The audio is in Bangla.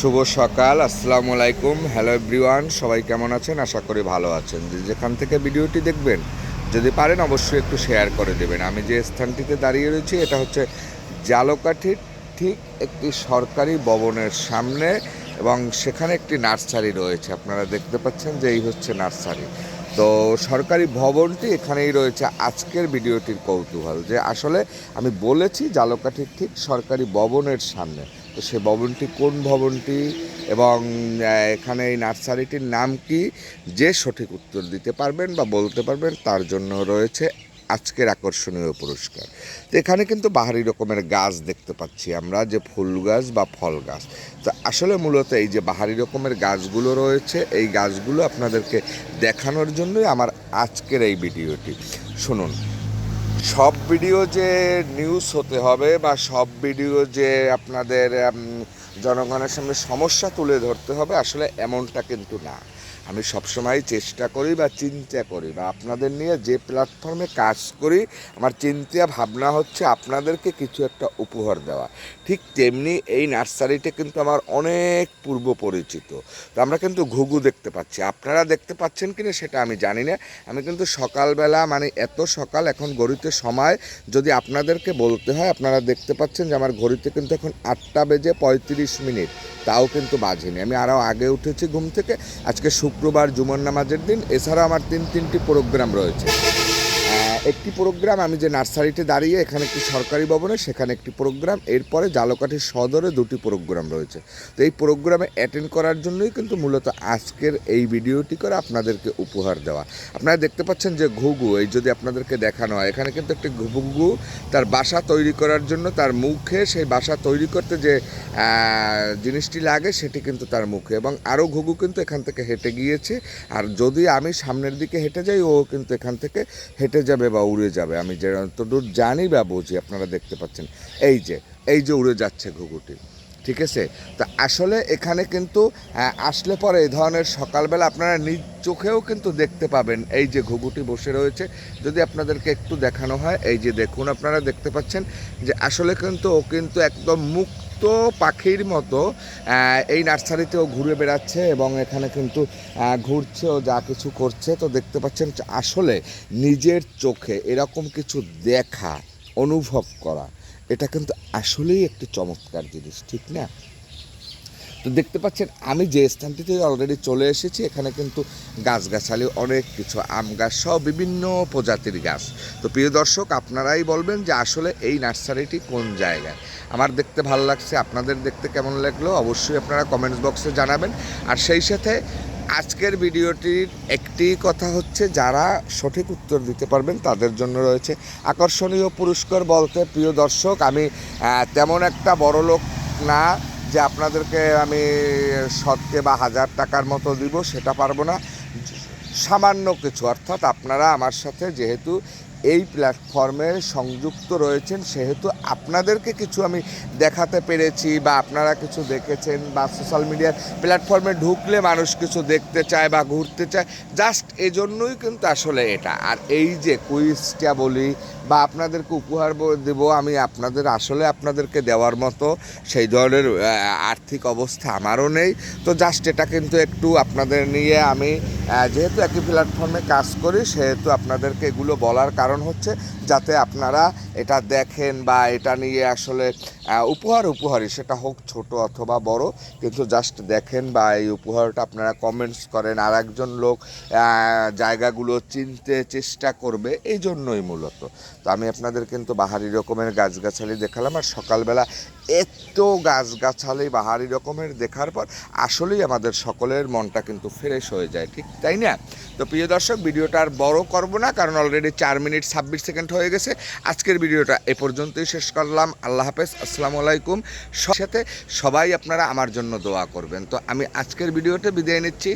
শুভ সকাল, আসসালামু আলাইকুম। হ্যালো এভরিওয়ান, সবাই কেমন আছেন? আশা করি ভালো আছেন। যেখান থেকে ভিডিওটি দেখবেন, যদি পারেন অবশ্যই একটু শেয়ার করে দেবেন। আমি যে স্থানটিতে দাঁড়িয়ে রয়েছি এটা হচ্ছে জালকাঠির ঠিক একটি সরকারি ভবনের সামনে, এবং সেখানে একটি নার্সারি রয়েছে। আপনারা দেখতে পাচ্ছেন যে এই হচ্ছে নার্সারি। তো সরকারি ভবনটি এখানেই রয়েছে। আজকের ভিডিওটির কৌতূহল যে আসলে আমি বলেছি জালকাঠির ঠিক সরকারি ভবনের সামনে, তো সে ভবনটি কোন ভবনটি এবং এখানে এই নার্সারিটির নাম কি, যে সঠিক উত্তর দিতে পারবেন বা বলতে পারবেন তার জন্য রয়েছে আজকের আকর্ষণীয় পুরস্কার। তো এখানে কিন্তু বাহারি রকমের গাছ দেখতে পাচ্ছি আমরা, যে ফুল গাছ বা ফল গাছ। তো আসলে মূলত এই যে বাহারি রকমের গাছগুলো রয়েছে, এই গাছগুলো আপনাদেরকে দেখানোর জন্যই আমার আজকের এই ভিডিওটি। শুনুন, সব ভিডিও যে নিউজ হতে হবে বা সব ভিডিও যে আপনাদের জনগণের সামনে সমস্যা তুলে ধরতে হবে, আসলে এমনটা কিন্তু না। আমি সবসময় চেষ্টা করি বা চিন্তা করি বা আপনাদের নিয়ে যে প্ল্যাটফর্মে কাজ করি, আমার চিন্তা ভাবনা হচ্ছে আপনাদেরকে কিছু একটা উপহার দেওয়া। ঠিক তেমনি এই নার্সারিটা কিন্তু আমার অনেক পূর্ব পরিচিত। তো আমরা কিন্তু ঘুঘু দেখতে পাচ্ছি, আপনারা দেখতে পাচ্ছেন কিনা সেটা আমি জানি না। আমি কিন্তু সকালবেলা, মানে এত সকাল, এখন ঘড়িতে সময় যদি আপনাদেরকে বলতে হয়, আপনারা দেখতে পাচ্ছেন যে আমার ঘড়িতে কিন্তু এখন 8:35, তাও কিন্তু বাজেনি। আমি আরও আগে উঠেছি ঘুম থেকে। আজকে শুক্রবার, জুমার নামাজের দিন। এছাড়াও আমার তিনটি প্রোগ্রাম রয়েছে। একটি প্রোগ্রাম আমি যে নার্সারিতে দাঁড়িয়ে, এখানে একটি সরকারি ভবনে, সেখানে একটি প্রোগ্রাম। এরপরে জালকাঠির সদরে 2টি প্রোগ্রাম রয়েছে। তো এই প্রোগ্রামে অ্যাটেন্ড করার জন্যই কিন্তু মূলত আজকের এই ভিডিওটি করে আপনাদেরকে উপহার দেওয়া। আপনারা দেখতে পাচ্ছেন যে ঘুঘু, এই যদি আপনাদেরকে দেখানো হয়, এখানে কিন্তু একটি ঘুঘু তার বাসা তৈরি করার জন্য তার মুখে, সেই বাসা তৈরি করতে যে জিনিসটি লাগে সেটি কিন্তু তার মুখে, এবং আরও ঘুঘু কিন্তু এখান থেকে হেঁটে গিয়েছে। আর যদি আমি সামনের দিকে হেঁটে যাই, ও কিন্তু এখান থেকে হেঁটে যাবে বা উড়ে যাবে। আমি যে যতদূর জানি বা বুঝি, আপনারা দেখতে পাচ্ছেন এই যে উড়ে যাচ্ছে ঘুঘুটি, ঠিক আছে। তো আসলে এখানে কিন্তু আসলে পরে এই ধরনের সকালবেলা আপনারা নিজ চোখেও কিন্তু দেখতে পাবেন। এই যে ঘুঘুটি বসে রয়েছে, যদি আপনাদেরকে একটু দেখানো হয়, এই যে দেখুন, আপনারা দেখতে পাচ্ছেন যে আসলে কিন্তু ও কিন্তু একদম মুক্ত পাখির মতো এই নার্সারিতেও ঘুরে বেড়াচ্ছে, এবং এখানে কিন্তু ঘুরছে ও যা কিছু করছে। তো দেখতে পাচ্ছেন আসলে নিজের চোখে এরকম কিছু দেখা, অনুভব করা, এটা কিন্তু আসলেই একটি চমৎকার জিনিস, ঠিক না? তো দেখতে পাচ্ছেন আমি যে স্থানটিতে অলরেডি চলে এসেছি, এখানে কিন্তু গাছগাছালি অনেক কিছু, আম গাছ সহ বিভিন্ন প্রজাতির গাছ। তো প্রিয় দর্শক, আপনারাই বলবেন যে আসলে এই নার্সারিটি কোন জায়গায়। আমার দেখতে ভালো লাগছে, আপনাদের দেখতে কেমন লাগলো অবশ্যই আপনারা কমেন্টস বক্সে জানাবেন। আর সেই সাথে আজকের ভিডিওটির একটি কথা হচ্ছে, যারা সঠিক উত্তর দিতে পারবেন তাদের জন্য রয়েছে আকর্ষণীয় পুরস্কার। বলতে প্রিয় দর্শক, আমি তেমন একটা বড় লোক না যে আপনাদেরকে আমি শতকে বা 1000 টাকার মতো দিব, সেটা পারবো না। সামান্য কিছু, অর্থাৎ আপনারা আমার সাথে যেহেতু এই প্ল্যাটফর্মে সংযুক্ত রয়েছেন, সেহেতু আপনাদেরকে কিছু আমি দেখাতে পেরেছি, বা আপনারা কিছু দেখেছেন, বা সোশ্যাল মিডিয়ার প্ল্যাটফর্মে ঢুকলে মানুষ কিছু দেখতে চায় বা ঘুরতে চায়, জাস্ট এজন্যই কিন্তু আসলে এটা। আর এই যে কুইজটা বলি বা আপনাদেরকে উপহার দেব, আমি আপনাদেরকে দেওয়ার মতো সেই ধরনের আর্থিক অবস্থা আমারও নেই। তো জাস্ট এটা কিন্তু একটু আপনাদের নিয়ে, আমি যেহেতু একই প্ল্যাটফর্মে কাজ করি, সেহেতু আপনাদেরকে এগুলো বলার কারণ হচ্ছে যাতে আপনারা এটা দেখেন, বা এটা নিয়ে আসলে উপহারই, সেটা হোক ছোট অথবা বড়, কিন্তু জাস্ট দেখেন বা এই উপহারটা আপনারা কমেন্টস করেন, আর একজন লোক জায়গাগুলো চিনতে চেষ্টা করবে, এই জন্যই মূলত। তো আমি আপনাদের কিন্তু বাহারি রকমের গাছগাছালি দেখালাম, আর সকালবেলা এত গাছগাছালি বাহারি রকমের দেখার পর আসলেই আমাদের সকলের মনটা কিন্তু ফ্রেশ হয়ে যায়, ঠিক তাই না? তো প্রিয় দর্শক, ভিডিওটা আর বড় করব না, কারণ অলরেডি 4 মিনিট 26 সেকেন্ড হয়ে গেছে। আজকের ভিডিওটা এ পর্যন্তই শেষ করলাম। আল্লাহ হাফেজ, আসসালামু আলাইকুম। সাথে সবাই আপনারা আমার জন্য দোয়া করবেন। তো আমি আজকের ভিডিওতে বিদায় নিচ্ছি।